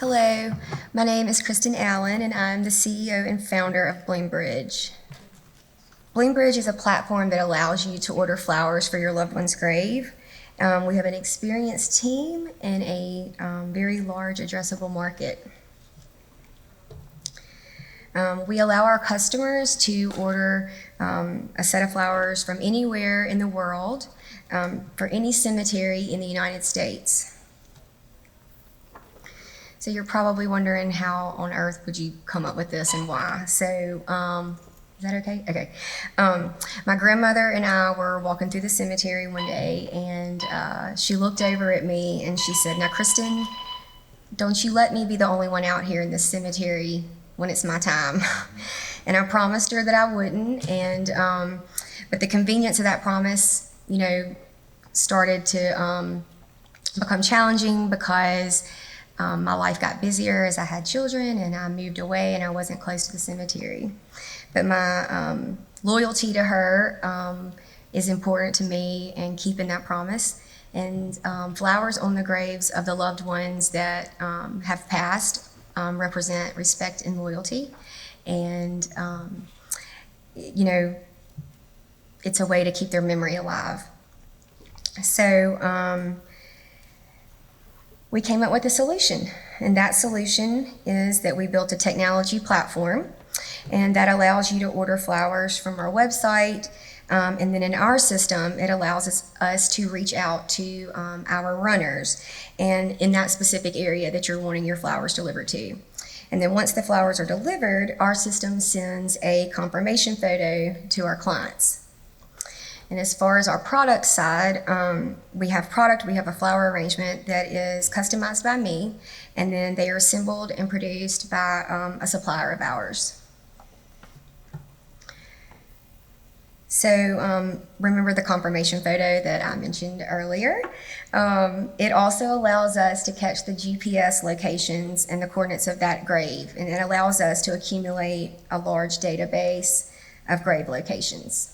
Hello, my name is Kristen Allen, and I'm the CEO and founder of BloomBridge. BloomBridge is a platform that allows you to order flowers for your loved one's grave. We have an experienced team and a very large addressable market. We allow our customers to order a set of flowers from anywhere in the world for any cemetery in the United States. So you're probably wondering how on earth would you come up with this and why. So is that okay? Okay. My grandmother and I were walking through the cemetery one day, and she looked over at me and she said, "Now, Kristen, don't you let me be the only one out here in this cemetery when it's my time." And I promised her that I wouldn't. And but the convenience of that promise, started to become challenging because my life got busier as I had children and I moved away and I wasn't close to the cemetery. But my loyalty to her is important to me, and keeping that promise. And flowers on the graves of the loved ones that have passed represent respect and loyalty. And, it's a way to keep their memory alive. So we came up with a solution, and that solution is that we built a technology platform, and that allows you to order flowers from our website, and then in our system it allows us to reach out to our runners and in that specific area that you're wanting your flowers delivered to. And then once the flowers are delivered, our system sends a confirmation photo to our clients. And as far as our product side, we have a flower arrangement that is customized by me, and then they are assembled and produced by a supplier of ours. So remember the confirmation photo that I mentioned earlier. It also allows us to catch the GPS locations and the coordinates of that grave, and it allows us to accumulate a large database of grave locations.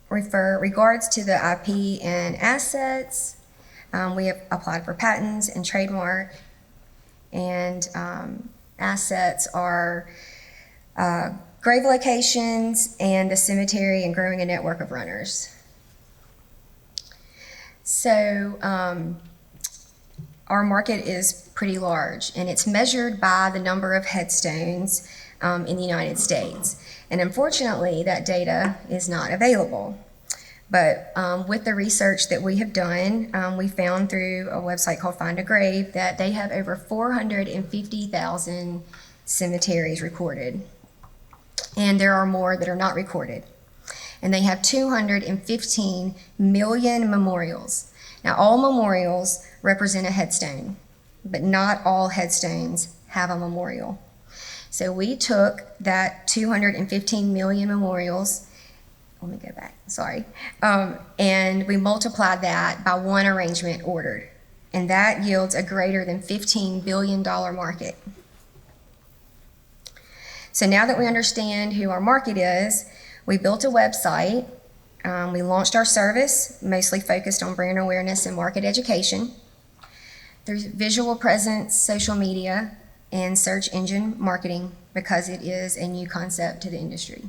Regards to the IP and assets, we have applied for patents and trademark, and assets are grave locations and the cemetery, and growing a network of runners. So our market is pretty large, and it's measured by the number of headstones in the United States. And unfortunately, that data is not available. But with the research that we have done, we found through a website called Find a Grave that they have over 450,000 cemeteries recorded. And there are more that are not recorded. And they have 215 million memorials. Now, all memorials represent a headstone, but not all headstones have a memorial. So we took that 215 million memorials, let me go back, sorry, and we multiplied that by one arrangement ordered, and that yields a greater than $15 billion market. So now that we understand who our market is, we built a website, we launched our service, mostly focused on brand awareness and market education. There's visual presence, social media, and search engine marketing, because it is a new concept to the industry.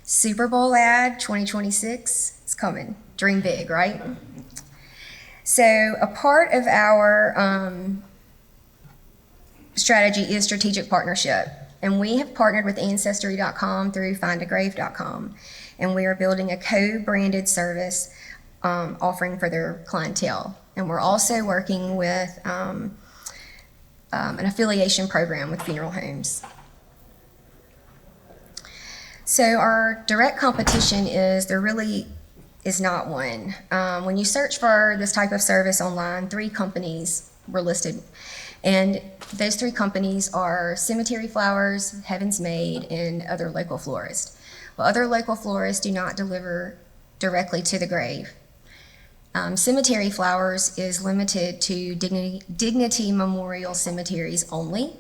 Super Bowl ad 2026 is coming. Dream big, right? So a part of our strategy is strategic partnership. And we have partnered with Ancestry.com through findagrave.com. And we are building a co-branded service offering for their clientele. And we're also working with an affiliation program with funeral homes. So our direct competition there really is not one. When you search for this type of service online, 3 companies were listed. And those 3 companies are Cemetery Flowers, Heaven's Made, and other local florists. Well, other local florists do not deliver directly to the grave. Cemetery Flowers is limited to Dignity Memorial cemeteries only,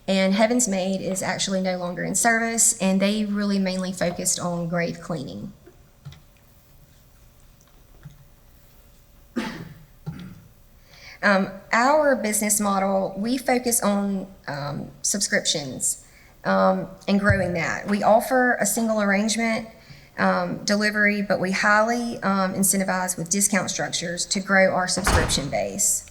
and Heaven's Made is actually no longer in service, and they really mainly focused on grave cleaning. Our business model, we focus on subscriptions and growing that. We offer a single arrangement delivery, but we highly incentivize with discount structures to grow our subscription base.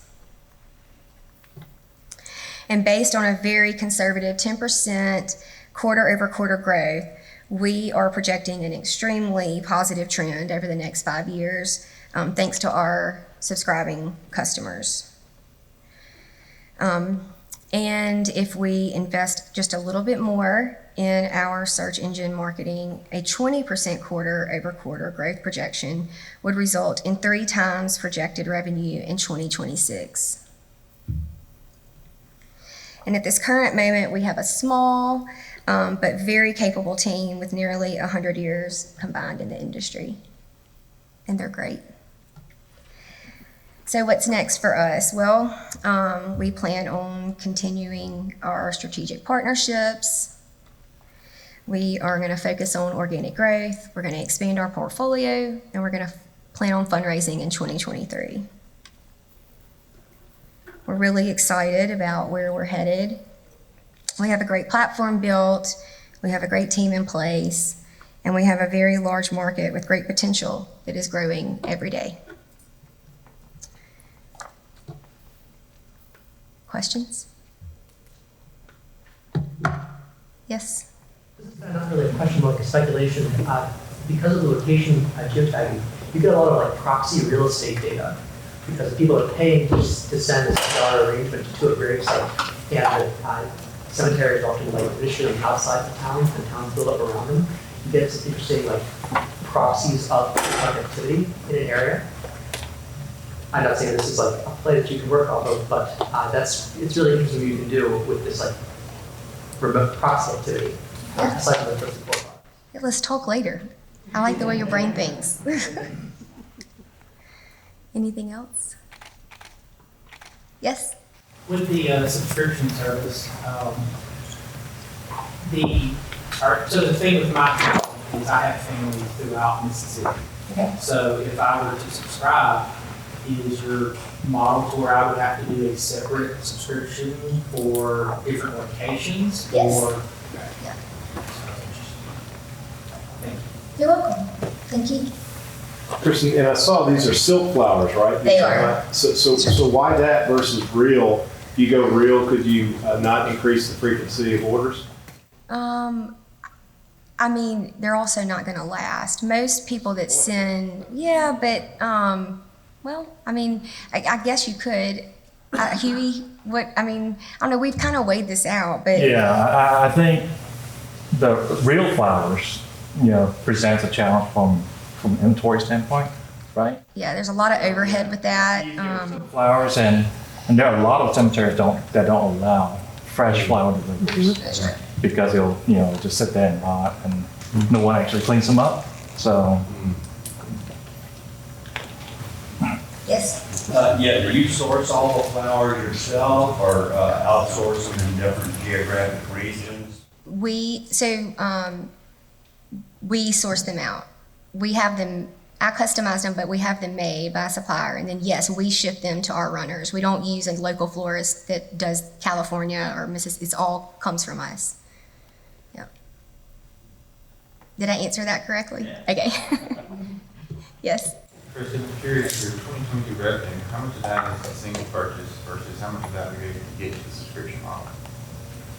And based on a very conservative 10% quarter-over-quarter growth, we are projecting an extremely positive trend over the next 5 years, thanks to our subscribing customers. And if we invest just a little bit more in our search engine marketing, a 20% quarter-over-quarter growth projection would result in 3 times projected revenue in 2026. And at this current moment, we have a small but very capable team with nearly 100 years combined in the industry. And they're great. So what's next for us? Well, we plan on continuing our strategic partnerships. We are going to focus on organic growth. We're going to expand our portfolio, and we're going to plan on fundraising in 2023. We're really excited about where we're headed. We have a great platform built, we have a great team in place, and we have a very large market with great potential that is growing every day. Questions? Yes? This is not really a question, but like a speculation. Because of the location geotagging, you get a lot of like proxy real estate data because people are paying to send this dollar arrangement to a grave site. And cemeteries often like initially outside the town, and towns build up around them. You get some interesting like proxies of activity in an area. I'm not saying this is like a play that you can work off of, but it's really interesting what you can do with this like remote proxy activity. Aside from the first and foremost. Yeah, let's talk later. I like the way your brain thinks. Anything else? Yes? With the subscription service, so the thing with my family is I have family throughout Mississippi. Okay. So if I were to subscribe, is your model to where I would have to do a separate subscription for different locations? Yes. Or, Yeah. Thank you. You're welcome. Thank you. Kristen, and I saw these are silk flowers, right? They are. So why that versus real? If you go real, could you not increase the frequency of orders? I mean, they're also not going to last. Most people that send, yeah, but, well, I mean, I guess you could. Huey, I don't know, we've kind of weighed this out, but. Yeah, I think the real flowers, presents a challenge from inventory standpoint, right? Yeah, there's a lot of overhead with that. Flowers and there are a lot of cemeteries that don't allow fresh flower deliveries. That's right. Because they'll just sit there and rot and no one actually cleans them up. So. Yes. Do you source all the flowers yourself or outsource them in different geographic regions? We source them out. We have them, I customize them, but we have them made by a supplier. And then, yes, we ship them to our runners. We don't use a local florist that does California or Mississippi. It all comes from us. Yeah. Did I answer that correctly? Yeah. Okay. Yes. Kristen, I'm curious, your 2022 revenue, how much of that is a single purchase versus how much of that we get to the subscription model?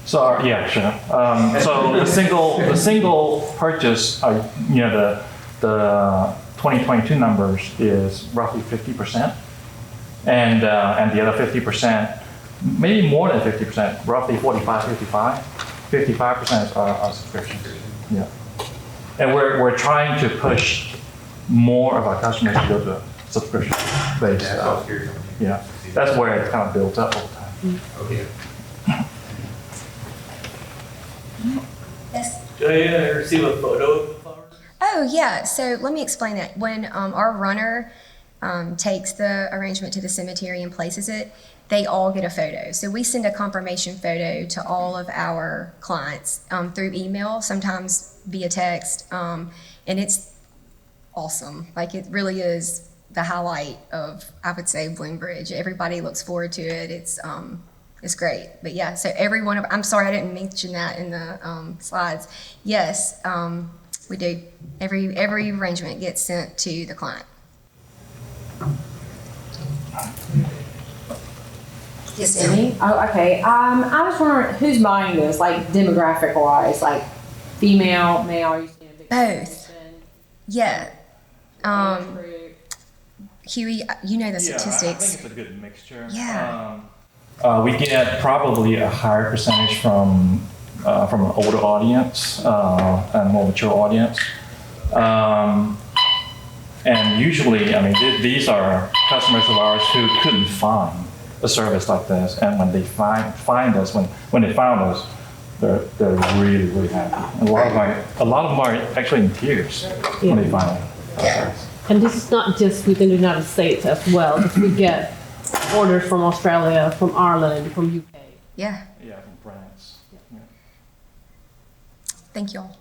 So yeah, sure. So the single purchase, the 2022 numbers is roughly 50%, and the other 50%, maybe more than 50%, roughly 55% is our subscription. Yeah, and we're trying to push more of our customers to go to subscription based. Yeah, I was curious. Yeah, that's where it kind of builds up over time. Okay. Yes. Did I ever receive a photo of the flowers? Oh, yeah. So let me explain that. When our runner takes the arrangement to the cemetery and places it, they all get a photo. So we send a confirmation photo to all of our clients through email, sometimes via text, and it's awesome. Like, it really is the highlight of, I would say, BloomBridge. Everybody looks forward to it. It's great. But yeah, so every one of, I'm sorry I didn't mention that in the slides. Yes, we do. Every arrangement gets sent to the client. Yes, Emily? Oh, okay. I was wondering who's buying this, like demographic wise, like female, male, are you seeing a big Both. population? Yeah. Age group? Huey, you know the I think statistics. it's a good mixture. Yeah. We get probably a higher percentage from an older audience and more mature audience. And usually, I mean, these are customers of ours who couldn't find a service like this, and when they find us, when they found us, they're really, really happy. And a lot of them are actually in tears when they find us. And this is not just within the United States as well, because we get orders from Australia, from Ireland, from UK. Yeah. Yeah, from France. Yeah. Thank you all.